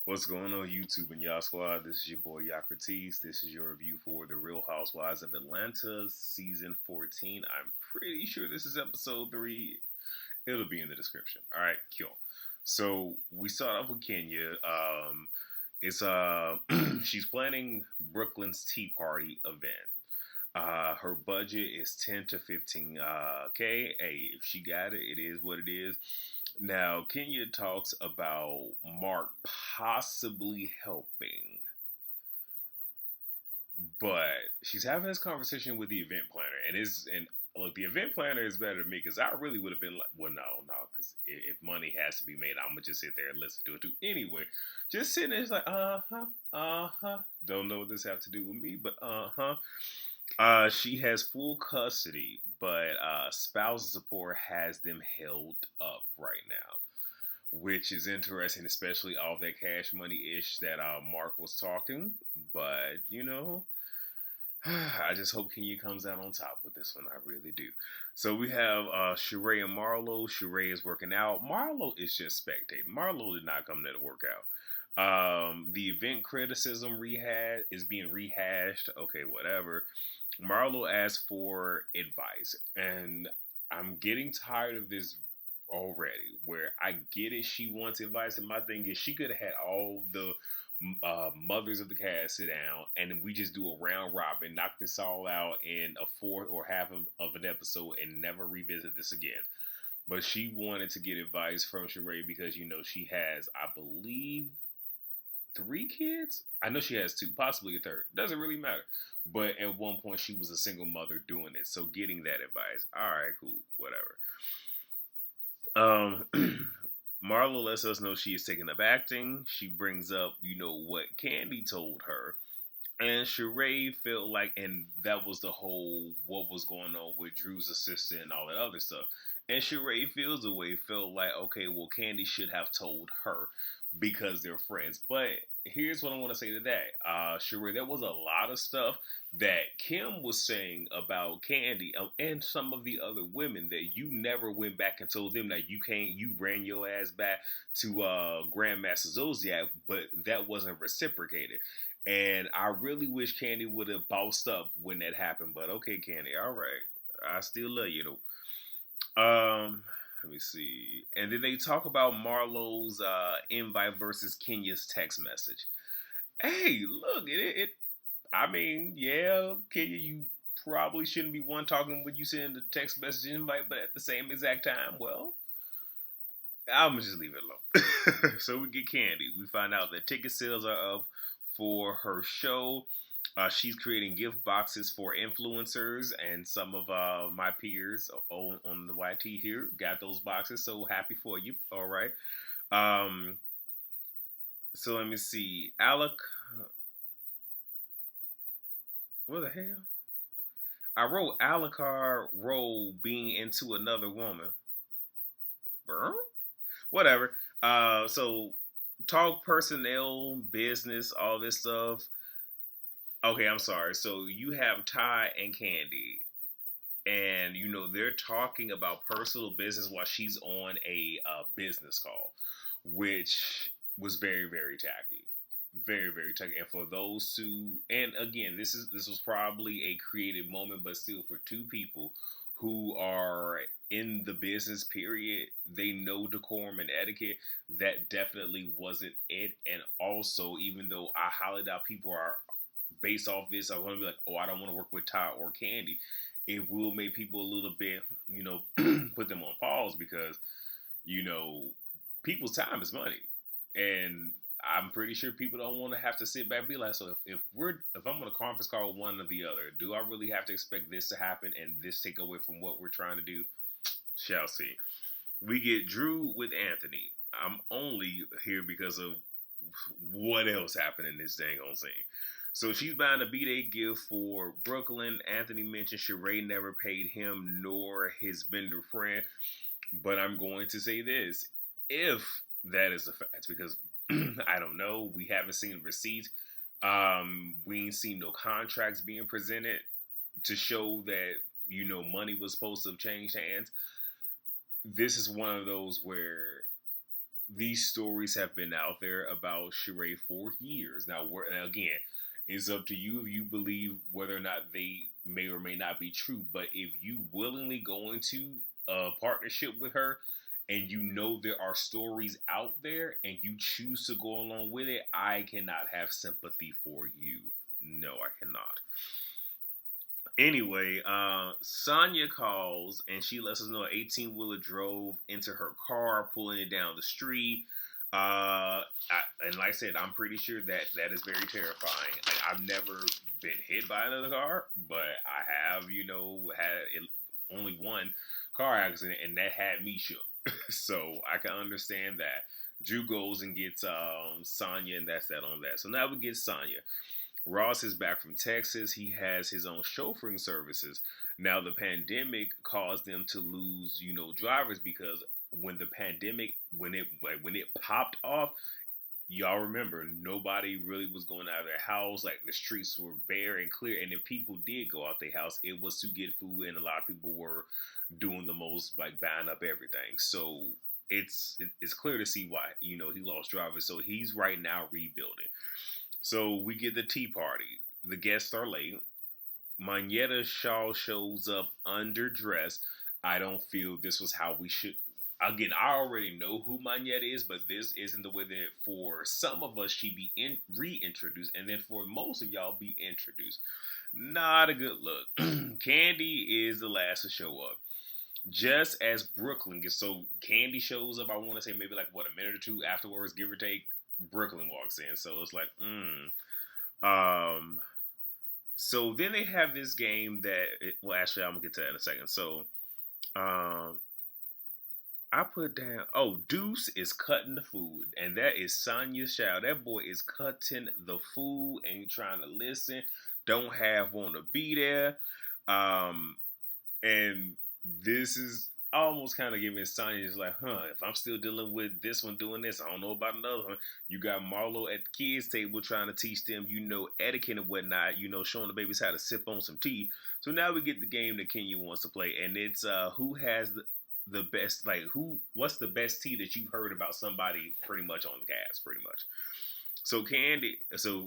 What's going on, YouTube and Y'all Squad? This is your boy Yocrates. This is your review for The Real Housewives of Atlanta, Season 14. I'm pretty sure this is Episode 3. It'll be in the description. All right, cool. So we start off with Kenya. It's she's planning Brooklyn's Tea Party event. Her budget is 10 to 15 K. Hey, if she got it, it is what it is. Now, Kenya talks about Mark possibly helping, but she's having this conversation with the event planner, and look, the event planner is better than me because I really would have been like, well, no, because if money has to be made, I'm gonna just sit there and listen to it too. Anyway, just sitting there, it's like, don't know what this have to do with me, but she has full custody, but spousal support has them held up right now, which is interesting, especially all that cash money ish that Mark was talking. But I just hope Kenya comes out on top with this one. I really do. So we have Sheree and Marlo. Sheree is working out. Marlo is just spectating. Marlo did not come there to work out. The event criticism is being rehashed. Okay, whatever. Marlo asked for advice, and I'm getting tired of this already. Where I get it, she wants advice, and my thing is, she could have had all the mothers of the cast sit down, and then we just do a round robin, knock this all out in a fourth or half of an episode, and never revisit this again. But she wanted to get advice from Sheree because she has, I believe, 3 kids. I know she has 2, possibly a third. Doesn't really matter. But at one point, she was a single mother doing it. So getting that advice, all right, cool, whatever. Marlo lets us know she is taking up acting. She brings up, what Candy told her. And Sheree felt like, and that was the whole what was going on with Drew's assistant and all that other stuff. And Sheree feels the way, felt like, okay, well, Candy should have told her because they're friends. But here's what I want to say to that. Sheree, there was a lot of stuff that Kim was saying about Candy and some of the other women that you never went back and told them that you ran your ass back to Grandmaster Zodiac, but that wasn't reciprocated. And I really wish Candy would have bossed up when that happened. But okay, Candy, all right. I still love you though. Let me see. And then they talk about Marlo's invite versus Kenya's text message. Hey, look, I mean, yeah, Kenya, you probably shouldn't be one talking when you send the text message invite, but at the same exact time, well, I'm gonna just leave it alone. So we get Candy. We find out that ticket sales are up for her show. She's creating gift boxes for influencers, and some of my peers on the YT here got those boxes. So happy for you. All right. So let me see. Alec, what the hell? I wrote Alucard role being into another woman. Burr? Whatever. So talk personnel, business, all this stuff. Okay, I'm sorry. So you have Ty and Candy, and they're talking about personal business while she's on a business call, which was very, very tacky, very, very tacky. And for those two, and again, this was probably a creative moment, but still, for two people who are in the business period, they know decorum and etiquette. That definitely wasn't it. And also, even though I highly doubt people are based off this are going to be like, oh, I don't want to work with Ty or Candy, it will make people a little bit, put them on pause because, people's time is money. And I'm pretty sure people don't want to have to sit back and be like, so if I'm on a conference call with one or the other, do I really have to expect this to happen and this take away from what we're trying to do? Shall see. We get Drew with Anthony. I'm only here because of what else happened in this dang on scene. So she's buying a B-Day gift for Brooklyn. Anthony mentioned Sheree never paid him nor his vendor friend. But I'm going to say this. If that is the fact, because I don't know. We haven't seen receipts. We ain't seen no contracts being presented to show that, money was supposed to have changed hands. This is one of those where these stories have been out there about Sheree for years. Now, again, it's up to you if you believe whether or not they may or may not be true. But if you willingly go into a partnership with her and you know there are stories out there and you choose to go along with it, I cannot have sympathy for you. No, I cannot. Anyway, Sonya calls and she lets us know an 18-wheeler drove into her car, pulling it down the street. And like I said, I'm pretty sure that that is very terrifying. Like, I've never been hit by another car, but I have, had only one car accident, and that had me shook. So I can understand that. Drew goes and gets Sonya, and that's that on that. So now we get Sonya. Ross is back from Texas. He has his own chauffeuring services. Now, the pandemic caused them to lose, drivers because when the pandemic, when it popped off, y'all remember nobody really was going out of their house. Like, the streets were bare and clear, and if people did go out their house, it was to get food, and a lot of people were doing the most, like buying up everything. So it's clear to see why he lost drivers. So he's right now rebuilding. So we get the tea party. The guests are late. Manetta Shaw shows up underdressed. I don't feel this was how we should. Again, I already know who Manetta is, but this isn't the way that for some of us she be reintroduced, and then for most of y'all be introduced. Not a good look. Candy is the last to show up. Just as Brooklyn gets, so Candy shows up, I want to say maybe like a minute or two afterwards, give or take. Brooklyn walks in, so it's like, So then they have this game well, actually, I'm gonna get to that in a second. So, I put down. Oh, Deuce is cutting the food, and that is Sonya's child. That boy is cutting the food, ain't trying to listen. Don't want to be there. And this is almost kind of giving Sonya just like, if I'm still dealing with this one doing this, I don't know about another one. You got Marlo at the kids' table trying to teach them, etiquette and whatnot, showing the babies how to sip on some tea. So now we get the game that Kenya wants to play, and it's who has the best, like, what's the best tea that you've heard about somebody pretty much on the cast, pretty much. So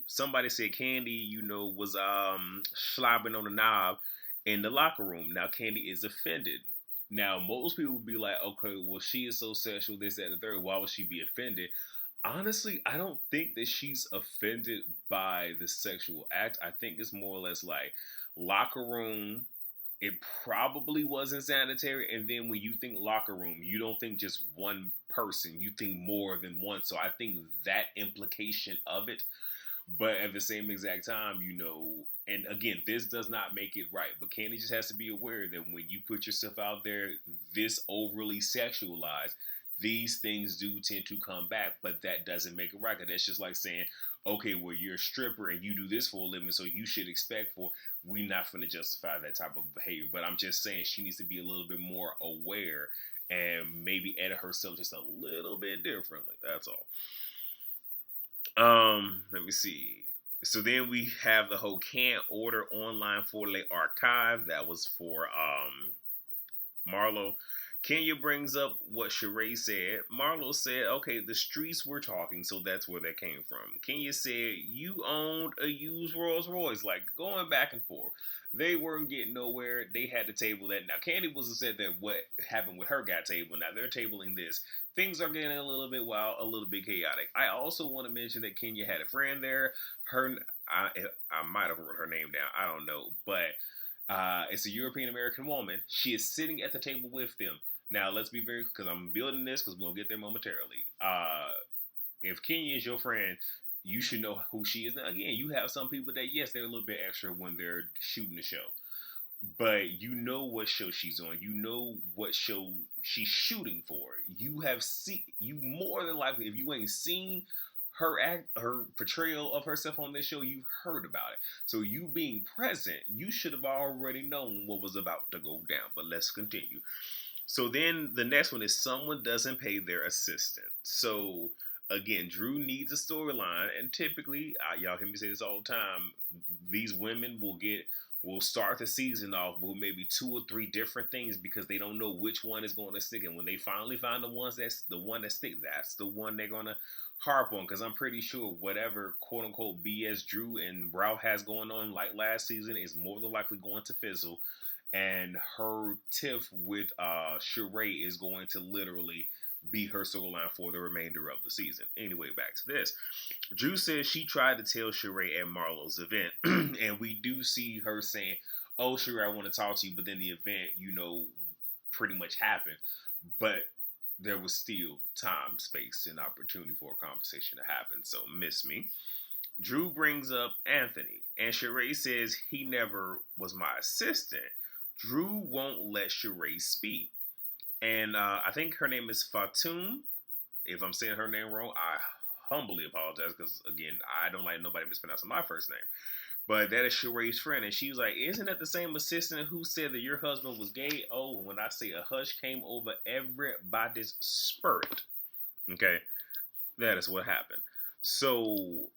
somebody said Candy, was slobbing on the knob in the locker room. Now Candy is offended. Now, most people would be like, okay, well, she is so sexual, this, that, and the third. Why would she be offended? Honestly, I don't think that she's offended by the sexual act. I think it's more or less like locker room. It probably wasn't sanitary. And then when you think locker room, you don't think just one person. You think more than one. So I think that implication of it. But at the same exact time, and again, this does not make it right. But Candy just has to be aware that when you put yourself out there this overly sexualized, these things do tend to come back. But that doesn't make it right. That's just like saying, okay, well, you're a stripper and you do this for a living, so you should expect we're not going to justify that type of behavior. But I'm just saying she needs to be a little bit more aware and maybe edit herself just a little bit differently. That's all. Let me see. So then we have the whole can't order online for the archive. That was for Marlo. Kenya brings up what Sheree said. Marlo said, okay, the streets were talking, so that's where that came from. Kenya said, you owned a used Rolls Royce, like going back and forth. They weren't getting nowhere. They had to table that. Now, Candy was upset that what happened with her got tabled. Now, they're tabling this. Things are getting a little bit wild, a little bit chaotic. I also want to mention that Kenya had a friend there. I might have wrote her name down. I don't know. But it's a European American woman. She is sitting at the table with them. Now, let's be very, because I'm building this because we're going to get there momentarily. If Kenya is your friend, you should know who she is. Now, again, you have some people that, yes, they're a little bit extra when they're shooting the show. But you know what show she's on. You know what show she's shooting for. You more than likely, if you ain't seen her portrayal of herself on this show, you've heard about it. So you being present, you should have already known what was about to go down. But let's continue. So then the next one is someone doesn't pay their assistant. So again, Drew needs a storyline, and typically, y'all hear me say this all the time, these women will get will start the season off with maybe 2 or 3 different things because they don't know which one is going to stick. And when they finally find the one that sticks, that's the one they're gonna harp on. Because I'm pretty sure whatever quote unquote BS Drew and Ralph has going on like last season is more than likely going to fizzle. And her tiff with Sheree is going to literally be her storyline for the remainder of the season. Anyway, back to this. Drew says she tried to tell Sheree at Marlo's event, and we do see her saying, "Oh, Sheree, I want to talk to you," but then the event, pretty much happened. But there was still time, space, and opportunity for a conversation to happen. So, miss me. Drew brings up Anthony, and Sheree says he never was my assistant. Drew won't let Sheree speak. And I think her name is Fatum. If I'm saying her name wrong, I humbly apologize because, again, I don't like nobody mispronouncing my first name. But that is Sheree's friend. And she was like, isn't that the same assistant who said that your husband was gay? Oh, when I say a hush came over everybody's spirit. Okay, that is what happened. So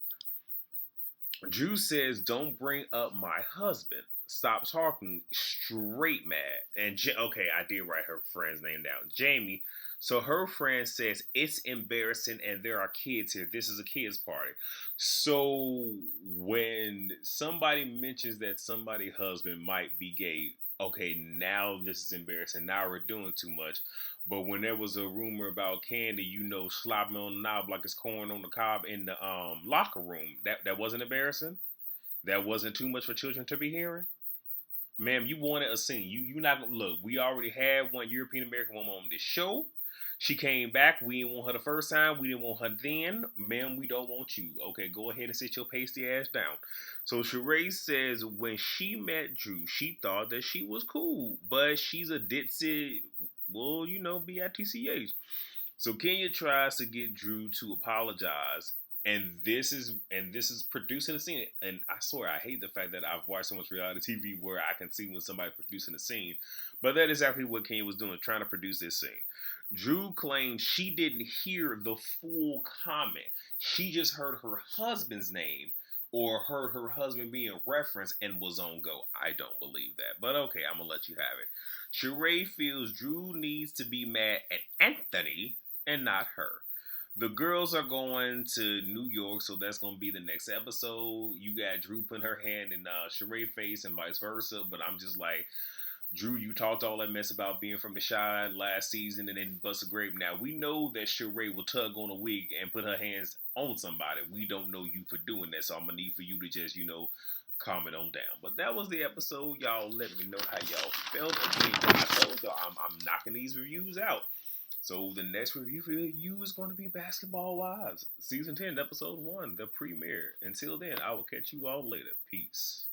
Drew says, don't bring up my husband. Stop talking. Straight mad. And okay, I did write her friend's name down. Jamie. So her friend says, it's embarrassing and there are kids here. This is a kids party. So when somebody mentions that somebody's husband might be gay, okay, now this is embarrassing. Now we're doing too much. But when there was a rumor about Candy, slopping on the knob like it's corn on the cob in the locker room, that wasn't embarrassing? That wasn't too much for children to be hearing? Ma'am, you wanted a scene. You not gonna look. We already had one European American woman on this show. She came back. We didn't want her the first time. We didn't want her then. Ma'am, we don't want you. Okay, go ahead and sit your pasty ass down. So Sheree says when she met Drew, she thought that she was cool, but she's a ditzy. Well, bitch. So Kenya tries to get Drew to apologize, and this is producing a scene. And I swear, I hate the fact that I've watched so much reality TV where I can see when somebody's producing a scene. But that is exactly what Kenya was doing, trying to produce this scene. Drew claims she didn't hear the full comment. She just heard her husband's name or heard her husband being referenced and was on go. I don't believe that. But okay, I'm going to let you have it. Sheree feels Drew needs to be mad at Anthony and not her. The girls are going to New York, so that's going to be the next episode. You got Drew putting her hand in Sheree's face and vice versa, but I'm just like, Drew, you talked all that mess about being from the Shy last season and then bust a grape. Now, we know that Sheree will tug on a wig and put her hands on somebody. We don't know you for doing that, so I'm going to need for you to just, comment on down. But that was the episode. Y'all let me know how y'all felt. Again, I told y'all I'm knocking these reviews out. So the next review for you is going to be Basketball Wives, Season 10, Episode 1, the premiere. Until then, I will catch you all later. Peace.